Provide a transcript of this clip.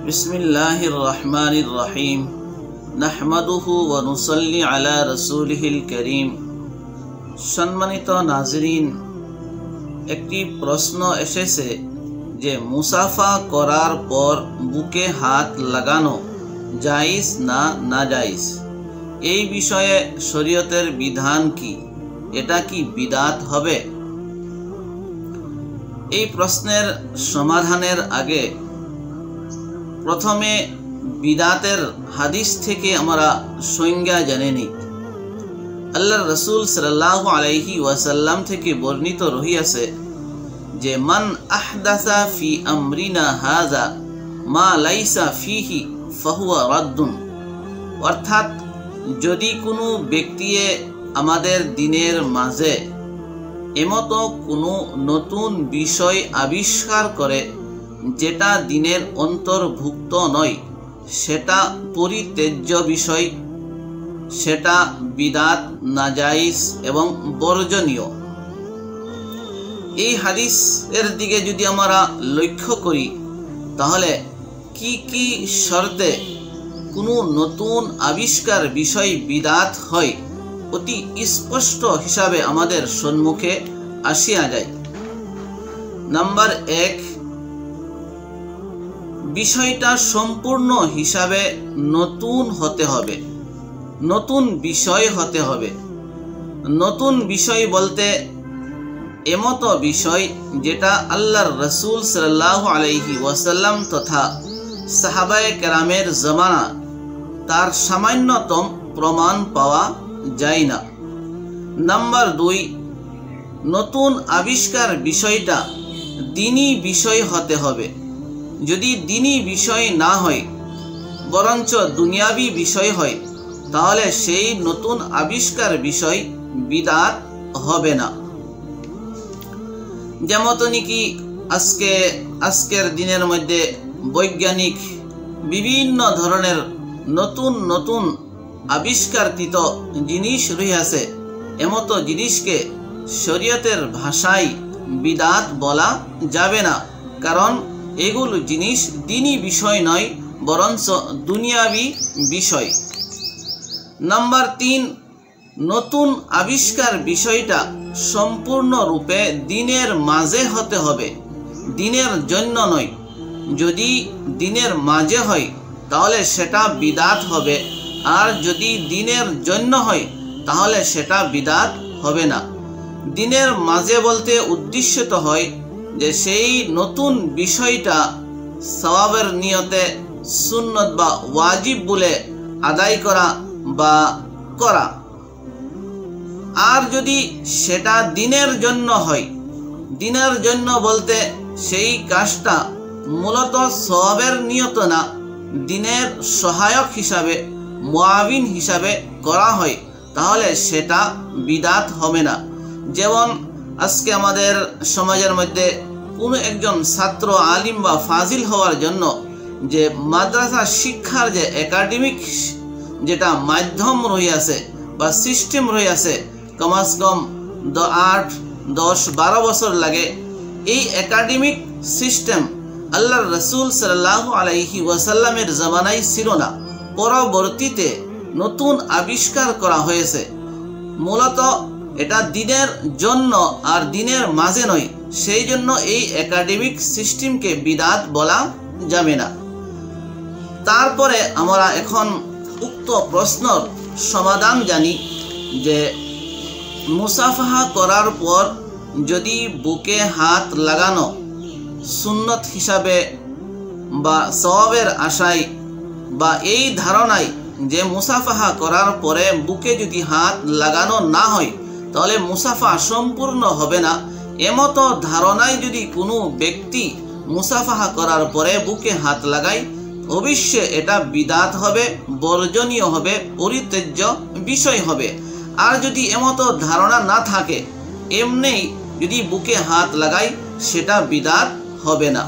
बिस्मिल्लाहिर रहमानिर रहीम नहमदुहु व नुसल्ली अला रसूलिहिल करीम। सम्मानित नाजरीन, একটি প্রশ্ন এসেছে যে মুসাফা করার পর বুকে হাত লাগানো জায়েজ না নাজায়েজ, এই বিষয়ে শরীয়তের বিধান কি? এটা কি বিদআত হবে? এই প্রশ্নের সমাধানের আগে প্রথমে বিদআতের হাদিস থেকে আমরা সংজ্ঞা জেনে নিই। আল্লাহর রাসূল সাল্লাল্লাহু আলাইহি ওয়াসাল্লাম থেকে বর্ণিত রহিয়াছে যে মান আহদাসা ফি আমরিনা হাযা মা লাইসা ফিহি ফাহুয়া রাদ্দুন, অর্থাৎ যদি কোনো ব্যক্তি আমাদের দিনের মাঝে এমতো কোনো নতুন বিষয় আবিষ্কার করে যেটা দিনের অন্তর্ভুক্ত নয়, সেটা পরিত্যাজ্য বিষয়, সেটা বিদআত, নাজায়েজ এবং বর্জনীয়। এই হাদিসের দিকে যদি আমরা লক্ষ্য করি তাহলে কি কি শর্তে কোনো নতুন আবিষ্কার বিষয় বিদআত হয় অতি স্পষ্ট হিসাবে আমাদের সম্মুখে আসিয়া যায়। নাম্বার 1, বিষয়টা সম্পূর্ণ হিসাবে নতুন হতে হবে, নতুন বিষয় হতে হবে। নতুন বিষয় বলতে এমতো বিষয় যেটা আল্লাহর রাসূল সাল্লাল্লাহু আলাইহি ওয়াসাল্লাম তথা সাহাবায়ে কেরামের জামানা তার সামান্যতম প্রমাণ পাওয়া যায় না। নাম্বার 2, নতুন আবিষ্কার বিষয়টা দ্বীনি বিষয় হতে হবে। যদি দ্বীনি বিষয় না হয় বরঞ্চ দুনিয়াবি বিষয় হয় তাহলে সেই নতুন আবিষ্কার বিষয় বিদআত হবে না। যেমন কি আজকের দিনের মধ্যে বৈজ্ঞানিক বিভিন্ন ধরনের নতুন নতুন আবিষ্কারকৃত জিনিস রয়েছে, এমতো জিনিসকে শরীয়তের ভাষায় বিদআত বলা যাবে না, কারণ এগুলো জিনিস দ্বীনি বিষয় নয় বরঞ্চ দুনিয়াবি বিষয়। নাম্বার 3, নতুন আবিষ্কার বিষয়টা সম্পূর্ণরূপে দ্বীনের মাঝে হতে হবে, দ্বীনের জন্য নয়। যদি দ্বীনের মাঝে হয় তাহলে সেটা বিদআত হবে, আর যদি দ্বীনের জন্য হয় তাহলে সেটা বিদআত হবে না। দ্বীনের মাঝে বলতে উদ্দেশ্য হয় যে সেই নতুন বিষয়টা সওয়াবের নিয়তে সুন্নত বা ওয়াজিব বলে আদায় করা বা করা। আর যদি সেটা দ্বীনের জন্য হয়, দ্বীনের জন্য বলতে সেই কাজটা মূলত সওয়াবের নিয়ত না, দ্বীনের সহায়ক হিসাবে, মুআবিন হিসাবে করা হয়, তাহলে সেটা বিদআত হবে না। যেমন আজকে আমাদের সমাজের মধ্যে কোনো একজন ছাত্র আলিম বা ফাজিল হওয়ার জন্য যে মাদ্রাসা শিক্ষার যে একাডেমিক যেটা মাধ্যম রয়েছে বা সিস্টেম রয়েছে, কমাস কম 8, 10, 12 বছর লাগে। এই একাডেমিক সিস্টেম আল্লাহর রাসূল সাল্লাল্লাহু আলাইহি ওয়াসাল্লামের জামানায় ছিল না, পরবর্তীতে নতুন আবিষ্কার করা হয়েছে। মূলত এটা দ্বীনের জন্য আর দ্বীনের মাঝে নয়, সেই জন্য এই একাডেমিক সিস্টেমকে বিদআত বলা যাবে না। তারপরে আমরা এখন উক্ত প্রশ্নের সমাধান জানি যে মুসাফাহা করার পর যদি বুকে হাত লাগানো সুন্নত হিসাবে বা সওয়াবের আশায় বা এই ধারণায় যে মুসাফাহা করার পরে বুকে যদি হাত লাগানো না হয় তাহলে মুসাফা সম্পূর্ণ হবে না, এমতো ধারণায় যদি কোনো ব্যক্তি মুসাফাহা করার পরে বুকে হাত লাগায় অবশ্যই এটা বিদআত হবে, বর্জনীয় হবে, পরিত্যাজ্য বিষয় হবে। আর যদি এমতো ধারণা না থাকে, এমনি যদি বুকে হাত লাগায় সেটা বিদআত হবে না।